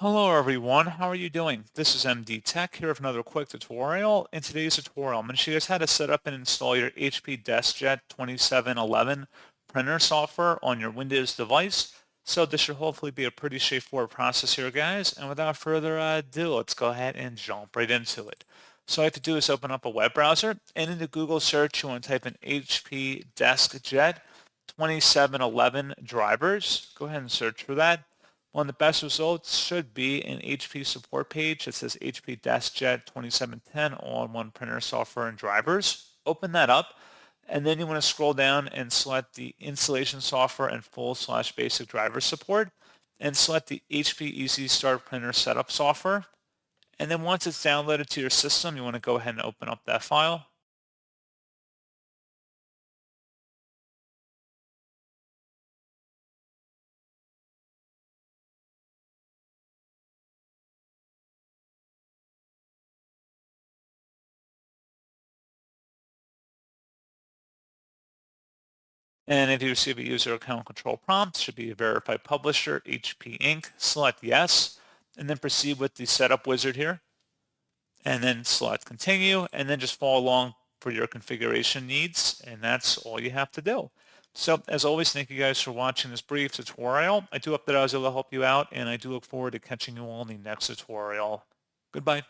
Hello everyone, how are you doing? This is MD Tech here with another quick tutorial. In today's tutorial, I'm going to show you guys how to set up and install your HP DeskJet 2711 printer software on your Windows device. So this should hopefully be a pretty straightforward process here, guys. And without further ado, let's go ahead and jump right into it. So all you have to do is open up a web browser, and in the Google search, you want to type in HP DeskJet 2711 drivers. Go ahead and search for that. One of the best results should be an HP support page that says HP DeskJet 2710 all-in-one printer software and drivers. Open that up, and then you want to scroll down and select the installation software and full/basic driver support, and select the HP Easy Start Printer Setup software. And then once it's downloaded to your system, you want to go ahead and open up that file. And if you receive a user account control prompt, should be a verified publisher, HP Inc. Select yes, and then proceed with the setup wizard here. And then select continue, and then just follow along for your configuration needs, and that's all you have to do. So as always, thank you guys for watching this brief tutorial. I do hope that I was able to help you out, and I do look forward to catching you all in the next tutorial. Goodbye.